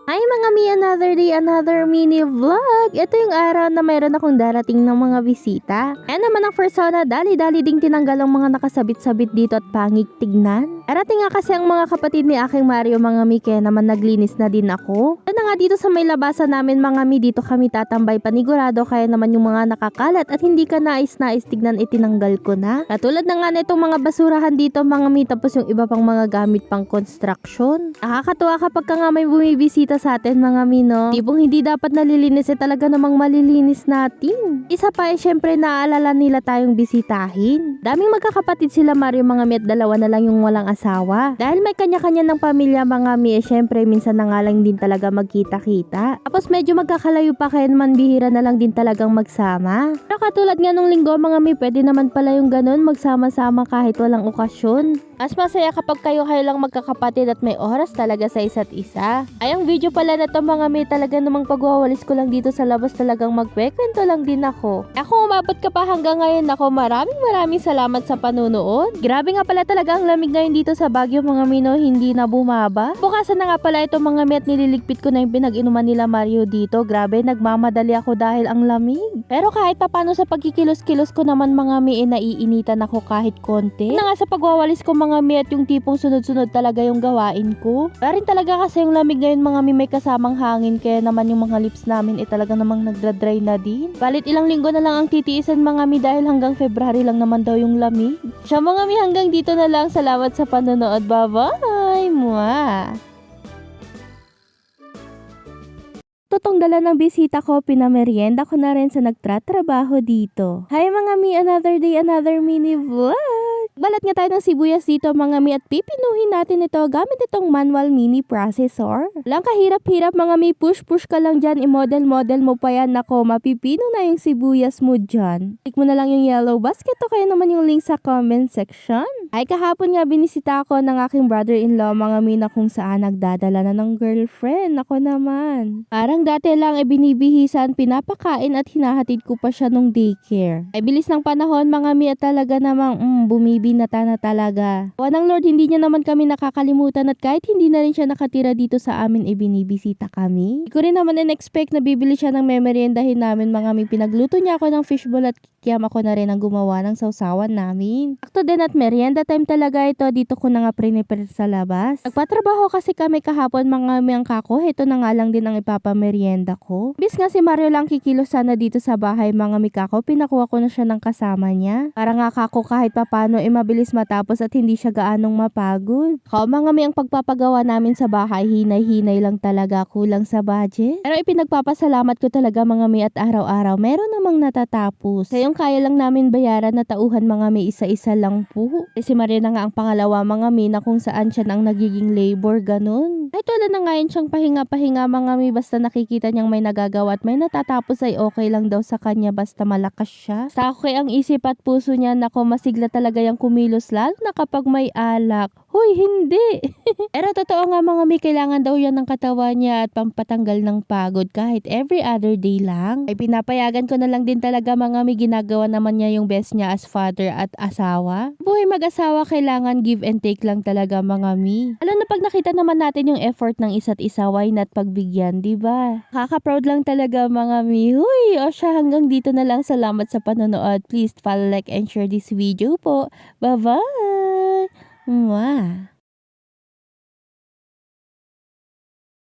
Hi mga mi, another day, another mini vlog. Ito yung araw na mayroon akong darating ng mga bisita. Ayan naman ang first na dali-dali ding tinanggal ang mga nakasabit-sabit dito at pangit tignan. Arating nga kasi ang mga kapatid ni aking Mario mga mi, kaya naman naglinis na din ako. Ito na nga dito sa may labasan namin mga mi, dito kami tatambay panigurado, kaya naman yung mga nakakalat at hindi ka nais-nais tignan itinanggal ko na. Katulad na nga na itong mga basurahan dito mga mi, tapos yung iba pang mga gamit pang construction. Nakakatuwa kapag ka nga may bumibisita sa atin mga mino. Tipong hindi dapat nalilinis, talaga namang malilinis natin. Isa pa syempre naaalala nila tayong bisitahin. Daming magkakapatid sila Mario mga mi, at dalawa na lang yung walang asawa. Dahil may kanya-kanya ng pamilya mga mi, syempre minsan na nga lang din talaga magkita-kita. Tapos medyo magkakalayo pa, kaya naman bihira na lang din talagang magsama. Pero katulad nga nung linggo mga mi, pwede naman pala yung ganun, magsama-sama kahit walang okasyon. Mas masaya kapag kayo lang magkakapatid at may oras talaga sa isa't isa. Ay, ang video pala na to mga may, talaga namang pagwawalis ko lang dito sa labas, talagang magkwekwento lang din ako. Ako umabot ka pa hanggang ngayon, ako maraming salamat sa panunood. Grabe nga pala talaga ang lamig ngayon dito sa Baguio mga mino, hindi na bumaba. Bukasan na nga pala ito mga may, at nililigpit ko na yung pinag-inuman nila Mario dito. Grabe, nagmamadali ako dahil ang lamig. Pero kahit papano sa pagkikilos-kilos ko naman mga may, naiinitan ako kahit konti. Na nga sa pagwawalis ko mga mi, at yung tipong sunod-sunod talaga yung gawain ko. Pero rin talaga kasi yung lamig ngayon mga mi, may kasamang hangin, kaya naman yung mga lips namin talaga namang nagdra-dry na din. Balit ilang linggo na lang ang titiisan mga mi, dahil hanggang February lang naman daw yung lamig. Siya mga mi, hanggang dito na lang. Salamat sa panonood. Bye-bye! Mwah! Totong dala ng bisita ko, pinamerienda ko na rin sa nagtratrabaho dito. Hi mga mi, another day, another mini vlog! Balat nga tayo ng sibuyas dito mga mi, at pipinuhin natin ito gamit itong manual mini processor. Lang kahirap-hirap mga mi, push ka lang dyan, i-model mo pa yan. Nako, mapipino na yung sibuyas mo dyan. Click mo na lang yung yellow basket o kaya naman yung link sa comment section. Ay, kahapon nga binisita ako ng aking brother-in-law mga mi, na kung saan nagdadala na ng girlfriend. Nako naman. Parang dati lang binibihisan, pinapakain at hinahatid ko pa siya nung daycare. Ay, bilis ng panahon mga mi, at talaga namang bumibinata na talaga. Wanang Lord, hindi niya naman kami nakakalimutan, at kahit hindi na rin siya nakatira dito sa amin, binibisita kami. Hindi ko rin naman in-expect na bibili siya ng memoryendahin namin mga mi. Pinagluto niya ako ng fishball at kikiam, ako na rin ang gumawa ng sausawan namin. Akto din at merienda time talaga ito. Dito ko na nga prepare sa labas. Nagpatrabaho kasi kami kahapon mga mi, ang kako. Ito na nga lang din ang ipapamerienda ko. Bis nga si Mario lang kikilos sana dito sa bahay mga mi kako, pinakuha ko na siya ng kasama niya. Para nga kako kahit papano mabilis matapos at hindi siya gaanong mapagod. Mga mi, ang pagpapagawa namin sa bahay, hinay-hinay lang talaga, kulang sa budget. Pero ipinagpapasalamat ko talaga mga mi, at araw-araw meron namang natatapos. Kaya lang namin bayaran na tauhan mga mi, isa-isa lang po. Si Maria na nga ang pangalawa mga mi, na kung saan siya ang nagiging labor, ganun. Ay tulad na ngayon siyang pahinga-pahinga mga mi, basta nakikita niyang may nagagawa at may natatapos ay okay lang daw sa kanya, basta malakas siya. Sa ako ang isip at puso niya, nako masigla talaga yung kumilos, lalo na kapag may alak. Hoy, hindi! Pero totoo nga mga mi, kailangan daw yan ng katawan niya at pampatanggal ng pagod kahit every other day lang. Ay pinapayagan ko na lang din talaga mga mi, ginagawa naman niya yung best niya as father at asawa. Buhay mag-asawa, kailangan give and take lang talaga mga mi. Alam na pag nakita naman natin yung effort ng isa't isa, why not pagbigyan, diba? Kaka-proud lang talaga mga mi. Huy, o siya, hanggang dito na lang. Salamat sa panonood. Please follow, like, and share this video po. Bye-bye! Mwah!